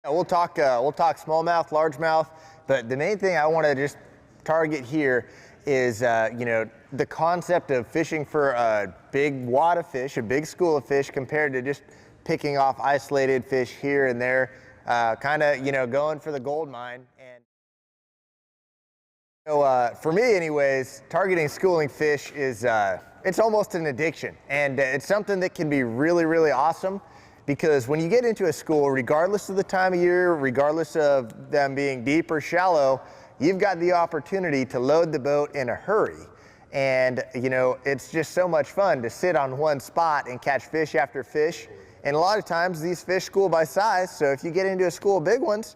Yeah, we'll talk smallmouth, largemouth, but the main thing I want to just target here is the concept of fishing for a big wad of fish, a big school of fish, compared to just picking off isolated fish here and there, kind of going for the gold mine. And for me, anyways, targeting schooling fish is it's almost an addiction, and it's something that can be really, really awesome. Because when you get into a school, regardless of the time of year, regardless of them being deep or shallow, you've got the opportunity to load the boat in a hurry. And it's just so much fun to sit on one spot and catch fish after fish. And a lot of times these fish school by size, so if you get into a school of big ones,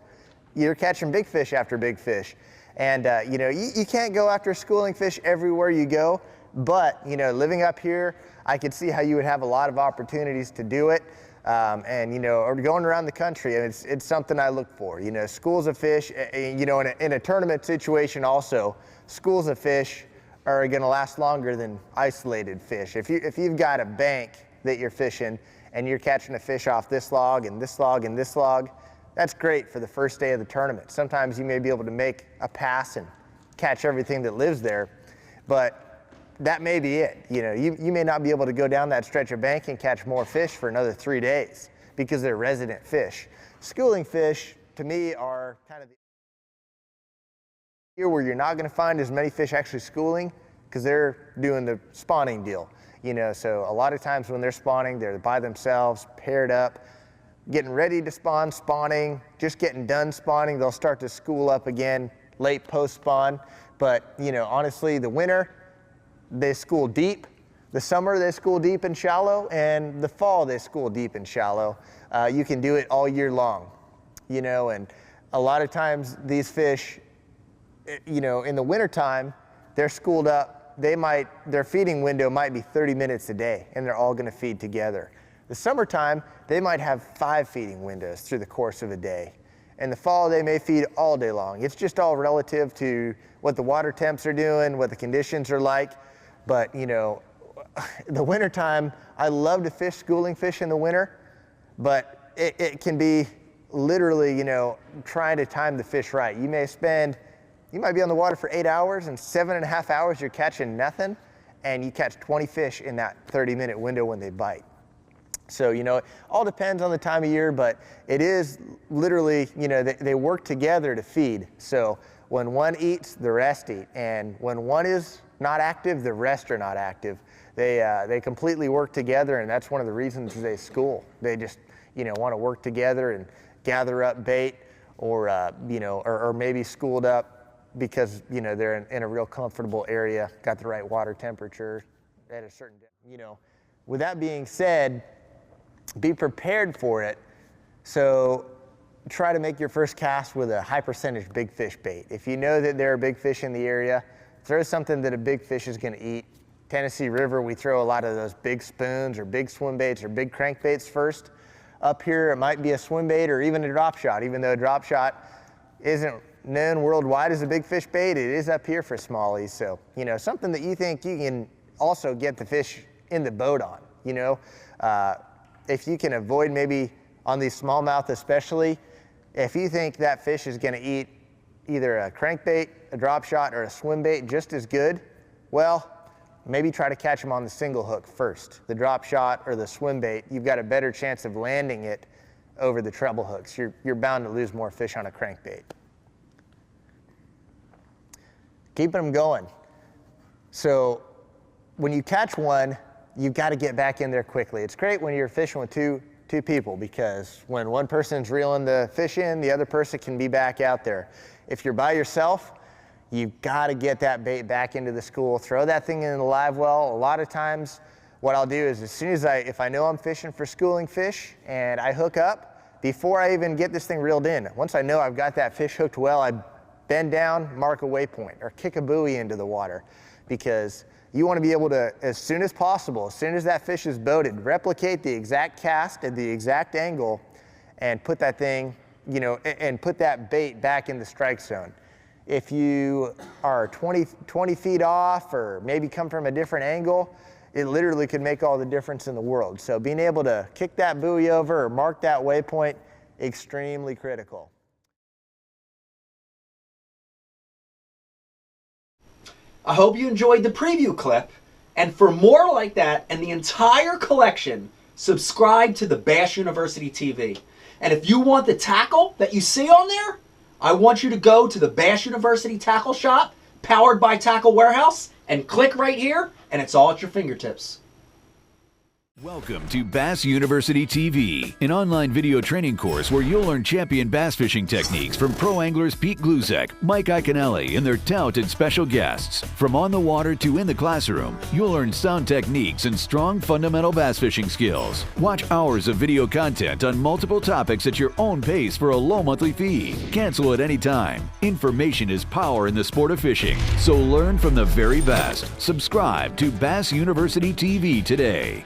you're catching big fish after big fish. And you can't go after schooling fish everywhere you go, but living up here, I could see how you would have a lot of opportunities to do it. Or going around the country, and it's something I look for. Schools of fish, in a tournament situation also, schools of fish are going to last longer than isolated fish. If you've got a bank that you're fishing and you're catching a fish off this log and this log and this log, that's great for the first day of the tournament. Sometimes you may be able to make a pass and catch everything that lives there, but that may be it. You may not be able to go down that stretch of bank and catch more fish for another 3 days because they're resident fish. Schooling fish, to me, are kind of the year where you're not going to find as many fish actually schooling because they're doing the spawning deal. So a lot of times when they're spawning, they're by themselves, paired up, getting ready to spawn, spawning, just getting done spawning. They'll start to school up again late post-spawn. But, honestly, the winter, they school deep. The summer, they school deep and shallow, and the fall, they school deep and shallow. You can do it all year long, and a lot of times these fish, in the wintertime, they're schooled up. Their feeding window might be 30 minutes a day, and they're all going to feed together. The summertime, they might have 5 feeding windows through the course of a day. In the fall, they may feed all day long. It's just all relative to what the water temps are doing, what the conditions are like. But, the wintertime, I love to fish schooling fish in the winter, but it can be literally, trying to time the fish right. You might be on the water for 8 hours, and 7.5 hours you're catching nothing, and you catch 20 fish in that 30-minute window when they bite. So, it all depends on the time of year, but it is literally, they work together to feed. So when one eats, the rest eat. And when one is not active, the rest are not active. They completely work together, and that's one of the reasons they school. They just, want to work together and gather up bait, or maybe schooled up because, they're in a real comfortable area, got the right water temperature at a certain depth. With that being said, be prepared for it. So try to make your first cast with a high percentage big fish bait. If you know that there are big fish in the area, throw something that a big fish is going to eat. Tennessee River, we throw a lot of those big spoons or big swim baits or big crankbaits first. Up here, it might be a swim bait or even a drop shot. Even though a drop shot isn't known worldwide as a big fish bait, it is up here for smallies. So, something that you think you can also get the fish in the boat on, if you can avoid, maybe on these smallmouth especially, if you think that fish is going to eat either a crankbait, a drop shot, or a swim bait just as good, well, maybe try to catch them on the single hook first. The drop shot or the swim bait, you've got a better chance of landing it over the treble hooks. You're bound to lose more fish on a crankbait. Keeping them going. So when you catch one, you've got to get back in there quickly. It's great when you're fishing with two people, because when one person's reeling the fish in, the other person can be back out there. If you're by yourself, you've got to get that bait back into the school, throw that thing in the live well. A lot of times what I'll do is, as soon as if I know I'm fishing for schooling fish and I hook up, before I even get this thing reeled in, once I know I've got that fish hooked well, I bend down, mark a waypoint, or kick a buoy into the water, because you want to be able to, as soon as possible, as soon as that fish is boated, replicate the exact cast at the exact angle and put that thing, and put that bait back in the strike zone. If you are 20 feet off, or maybe come from a different angle, it literally could make all the difference in the world. So being able to kick that buoy over or mark that waypoint extremely critical. I hope you enjoyed the preview clip, and for more like that and the entire collection, subscribe to the Bass University TV. And if you want the tackle that you see on there, I want you to go to the Bass University Tackle Shop, powered by Tackle Warehouse, and click right here, and it's all at your fingertips. Welcome to Bass University TV, an online video training course where you'll learn champion bass fishing techniques from pro anglers Pete Glusek, Mike Iaconelli, and their talented special guests. From on the water to in the classroom, you'll learn sound techniques and strong fundamental bass fishing skills. Watch hours of video content on multiple topics at your own pace for a low monthly fee. Cancel at any time. Information is power in the sport of fishing, so learn from the very best. Subscribe to Bass University TV today.